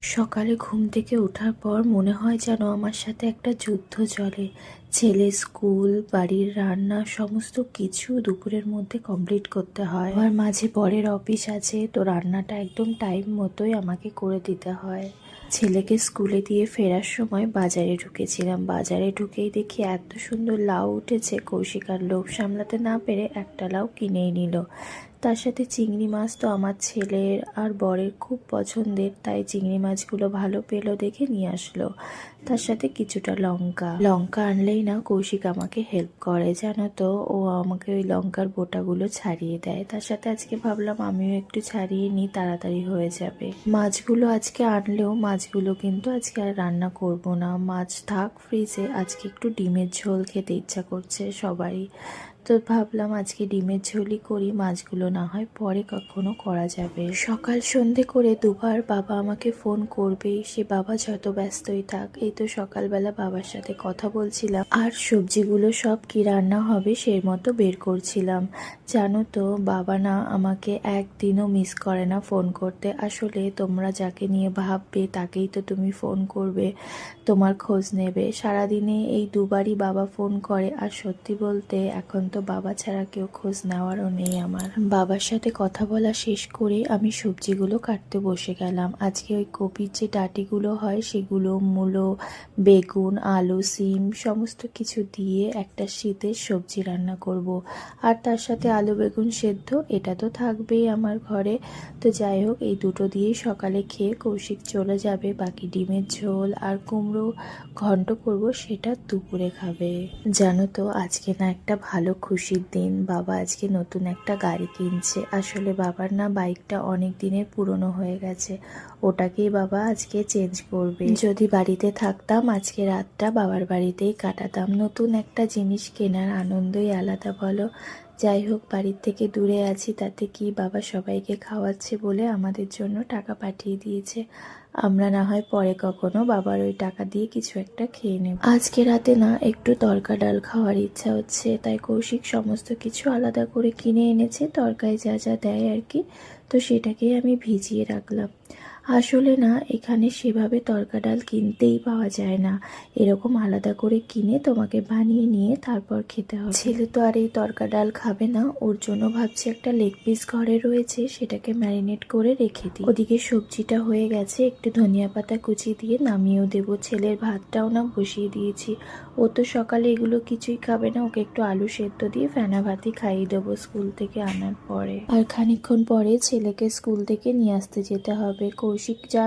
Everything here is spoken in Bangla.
সকালে ঘুম থেকে ওঠার পর মনে হয় যেন আমার সাথে একটা যুদ্ধ চলে। ছেলের স্কুল, বাড়ির রান্না সমস্ত কিছু দুপুরের মধ্যে কমপ্লিট করতে হয়। আবার মাঝে বরের অফিস আছে, তো রান্নাটা একদম টাইম মতোই আমাকে করে দিতে হয়। ছেলেকে স্কুলে দিয়ে ফেরার সময় বাজারে ঢুকেছিলাম। বাজারে ঢুকেই দেখি এত সুন্দর লাউ উঠেছে, কৌশিক আর লোভ সামলাতে না পেরে একটা লাউ কিনেই নিল। তার সাথে চিংড়ি মাছ তো আমার ছেলের আর বরের খুব পছন্দের, তাই চিংড়ি মাছগুলো ভালো পেলো দেখে নিয়ে আসলো। তার সাথে কিছুটা লঙ্কা লঙ্কা আনলেই না কৌশিক আমাকে হেল্প করে, জানো তো। ও আমাকে ওই লঙ্কার বোটাগুলো ছাড়িয়ে দেয়। তার সাথে আজকে ভাবলাম আমিও একটু ছাড়িয়ে নিই, তাড়াতাড়ি হয়ে যাবে। মাছগুলো আজকে আনলেও মাছগুলো কিন্তু আজকে আর রান্না করব না, মাছ থাক ফ্রিজে। আজকে একটু ডিমের ঝোল খেতে ইচ্ছা করছে সবারই, তো ভাবলাম আজকে ডিমের ঝোলই করি, মাছগুলো না হয় পরে কখনো করা যাবে। সকাল সন্ধে করে দুবার বাবা আমাকে ফোন করবে, সে বাবা যত ব্যস্তই থাক। এই তো সকালবেলা বাবার সাথে কথা বলছিলাম আর সবজিগুলো সব কি রান্না হবে সেই মতো বের করছিলাম। জানো তো, বাবা না আমাকে একদিনও মিস করে না ফোন করতে। আসলে তোমরা যাকে নিয়ে ভাববে তাকেই তো তুমি ফোন করবে, তোমার খোঁজ নেবে। সারাদিনে এই দুবারই বাবা ফোন করে, আর সত্যি বলতে এখন তো বাবা ছাড়া কেউ খোঁজ নেওয়ারও নেই আমার। বাবার সাথে কথা বলা শেষ করে আমি সবজিগুলো কাটতে বসে গেলাম। আজকে ওই কপির যে ডাঁটিগুলো হয় সেগুলো, মূলো, বেগুন, আলু, সিম সমস্ত কিছু দিয়ে একটা শীতের সবজি রান্না করব। আর তার সাথে আলু বেগুন সেদ্ধ, এটা তো থাকবেই আমার ঘরে। তো যাই হোক, এই দুটো দিয়েই সকালে খেয়ে কৌশিক চলে যাবে। বাকি ডিমের ঝোল আর কুমড়ো ঘন্ট করব, সেটা দুপুরে খাবে। জানো তো, আজকে না একটা ভালো খুশির দিন। বাবা আজকে নতুন একটা গাড়ি কিনছে। আসলে বাবার না বাইকটা অনেক দিনের পুরনো হয়ে গেছে, ওটাকেই বাবা আজকে চেঞ্জ করবে। যদি বাড়িতে থাকতাম আজকে রাতটা বাবার বাড়িতেই কাটাতাম। নতুন একটা জিনিস কেনার আনন্দই আলাদা, বলো। যাই হোক, বাড়ির থেকে দূরে আছি তাতে কি, বাবা সবাইকে খাওয়াচ্ছে বলে আমাদের জন্য টাকা পাঠিয়ে দিয়েছে। আমরা না হয় পরে কখনো বাবার ওই টাকা দিয়ে কিছু একটা খেয়ে নেব। আজকে রাতে না একটু তরকা ডাল খাওয়ার ইচ্ছা হচ্ছে, তাই কৌশিক সমস্ত কিছু আলাদা করে কিনে এনেছে, তরকায় যা যা দেয় আর কি। তো সেটাকেই আমি ভিজিয়ে রাখলাম। আসলে না এখানে সেভাবে তরকা ডাল কিনতেই পাওয়া যায় না, এরকম আলাদা করে কিনে তোমাকে বানিয়ে নিয়ে তারপর খেতে হবে। ছেলে তো আর এই তরকা ডাল খাবে না, ওর জন্য ভাবছি একটা লেগ পিস ঘরে রয়েছে, সেটাকে ম্যারিনেট করে রেখে দিই। ওদিকে সবজিটা হয়ে গেছে, একটু ধনিয়া পাতা কুচি দিয়ে নামিয়েও দেবো। ছেলের ভাতটাও না বসিয়ে দিয়েছি। ও তো সকালে এগুলো কিছুই খাবে না, ওকে একটু আলু সেদ্ধ দিয়ে ফেনা ভাতই খাইয়ে দেবো স্কুল থেকে আনার পরে। আর খানিকক্ষণ পরে ছেলেকে স্কুল থেকে নিয়ে আসতে যেতে হবে। কৌশিক যা